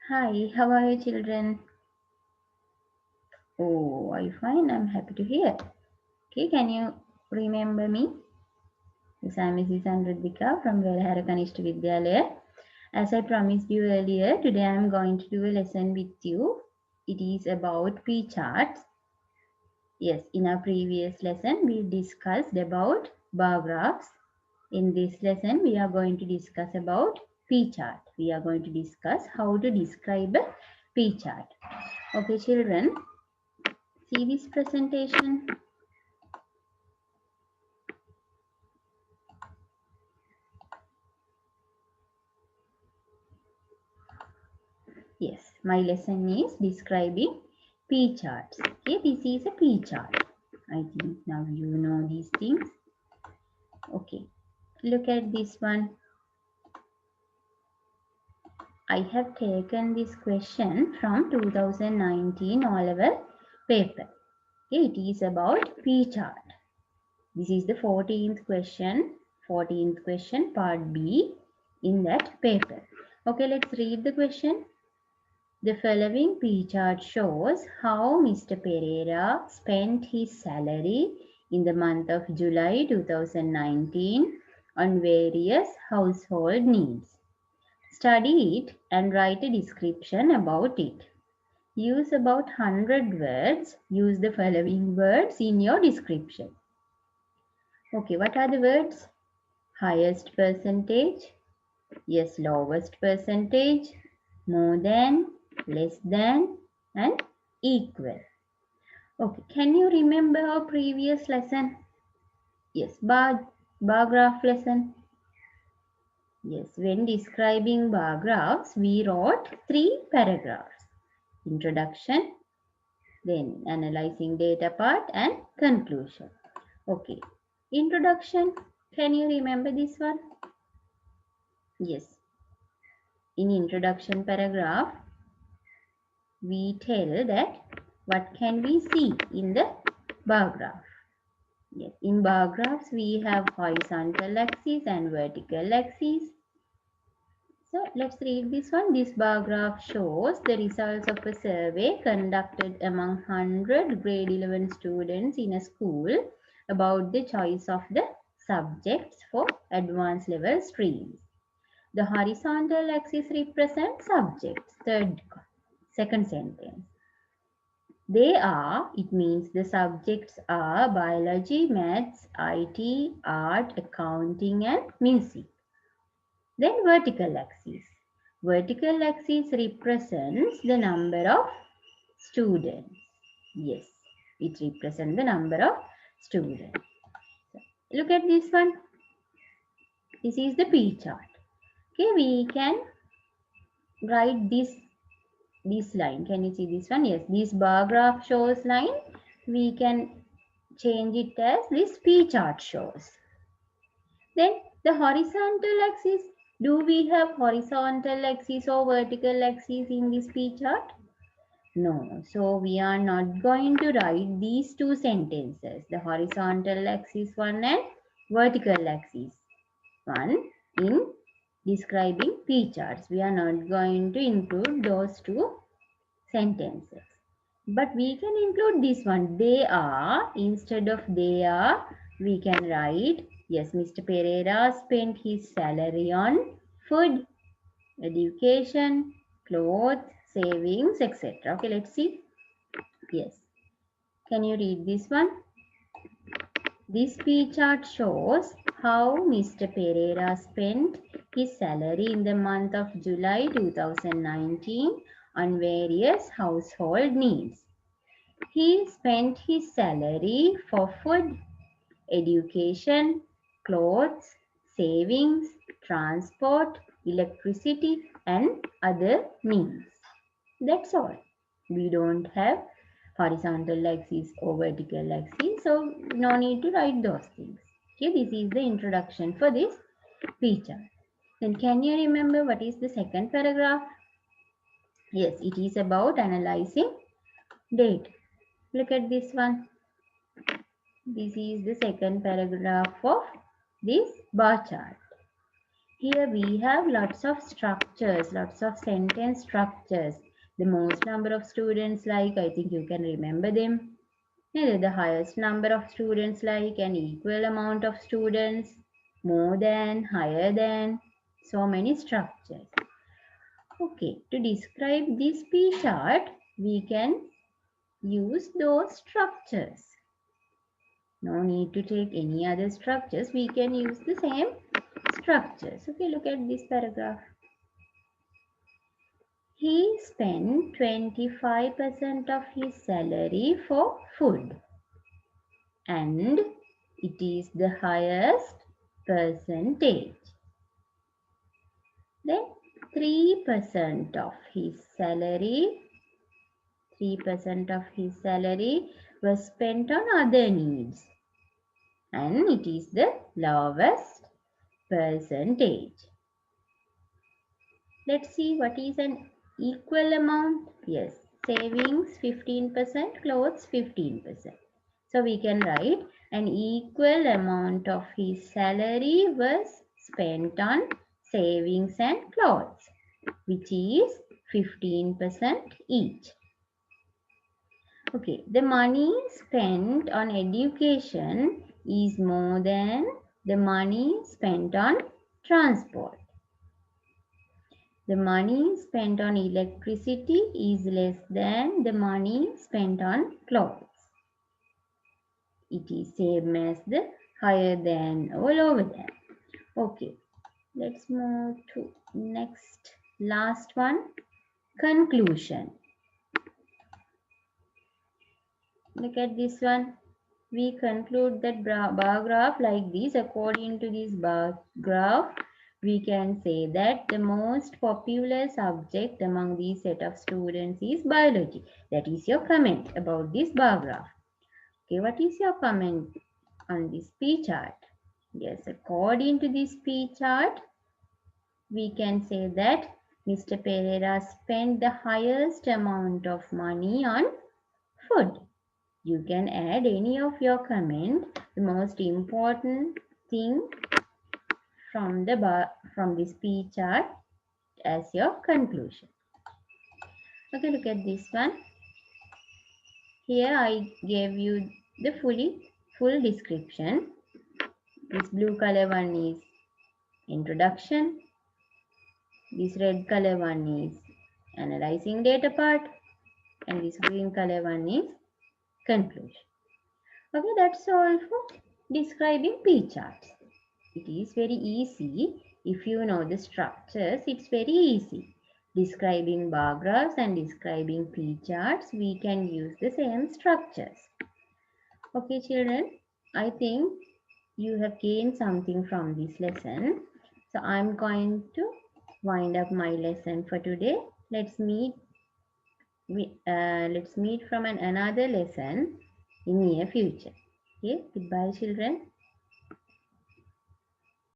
Hi, how are you, children? Oh, are you fine? I'm happy to hear. Okay, can you remember me? Yes, I'm Mrs. Anradhika from Velhara Kanishta Vidyalaya. As I promised you earlier, today I'm going to do a lesson with you. It is about P charts. Yes, in our previous lesson, we discussed about bar graphs. In this lesson, we are going to discuss about P chart. We are going to discuss how to describe a P chart. Okay, children, see this presentation. Yes, my lesson is describing P charts. Okay, this is a P chart. I think now you know these things. Okay, look at this one. I have taken this question from 2019 all over paper. Okay, it is about P chart. This is the 14th question, part B in that paper. Okay, let's read the question. The following P chart shows how Mr. Pereira spent his salary in the month of July 2019 on various household needs. Study it and write a description about it. Use about 100 words. Use the following words in your description. Okay, what are the words? Highest percentage. Yes, lowest percentage. More than, less than, and equal. Okay, can you remember our previous lesson? Yes, bar graph lesson. Yes, when describing bar graphs, we wrote 3 paragraphs. Introduction, then analyzing data part and conclusion. Okay, introduction. Can you remember this one? Yes, in introduction paragraph, we tell that what can we see in the bar graph. Yes, in bar graphs we have horizontal axis and vertical axis. So let's read this one. This bar graph shows the results of a survey conducted among 100 grade 11 students in a school about the choice of the subjects for advanced level streams. The horizontal axis represents subjects. Second sentence. They are, it means the subjects are biology, maths, IT, art, accounting and music. Then vertical axis. Vertical axis represents the number of students. Yes, it represents the number of students. Look at this one. This is the P chart. Okay, we can write this line. Can you see this one? Yes, this bar graph shows line. We can change it as this P chart shows. Then the horizontal axis. Do we have horizontal axis or vertical axis in this P chart? No. So we are not going to write these two sentences. The horizontal axis one and vertical axis one in describing P charts. We are not going to include those two sentences. But we can include this one. They are, instead of they are, we can write, yes, Mr. Pereira spent his salary on food, education, clothes, savings, etc. Okay, let's see. Yes. Can you read this one? This P chart shows how Mr. Pereira spent his salary in the month of July 2019 on various household needs. He spent his salary for food, education, clothes, savings, transport, electricity and other needs. That's all. We don't have horizontal axis or vertical axis, so no need to write those things. Okay, this is the introduction for this P chart. Then can you remember what is the second paragraph? Yes, it is about analyzing data. Look at this one. This is the second paragraph of this bar chart. Here we have lots of structures, lots of sentence structures. The most number of students like, I think you can remember them. The highest number of students like, an equal amount of students, more than, higher than, so many structures. Okay, to describe this P chart, we can use those structures. No need to take any other structures. We can use the same structures. Okay, look at this paragraph. He spent 25% of his salary for food, and it is the highest percentage. Then 3% of his salary, 3% of his salary was spent on other needs, and it is the lowest percentage. Let's see what is an equal amount. Yes, savings 15%, clothes 15%. So we can write an equal amount of his salary was spent on savings and clothes, which is 15% each. Okay, the money spent on education is more than the money spent on transport. The money spent on electricity is less than the money spent on clothes. It is same as the higher than or lower than. Okay, let's move to next last one, conclusion. Look at this one. We conclude that bar graph like this. According to this bar graph, we can say that the most popular subject among these set of students is biology. That is your comment about this bar graph. Okay, what is your comment on this P chart? Yes, according to this P chart, we can say that Mr. Pereira spent the highest amount of money on food. You can add any of your comment. The most important thing from this P chart as your conclusion. Okay, look at this one. Here I gave you the full description. This blue color one is introduction. This red color one is analyzing data part, and this green color one is conclusion. Okay, that's all for describing P charts. It is very easy if you know the structures. It's very easy. Describing bar graphs and describing P charts, we can use the same structures. Okay, children, I think you have gained something from this lesson. So I'm going to wind up my lesson for today. Let's meet from another lesson in near future. Okay, goodbye children.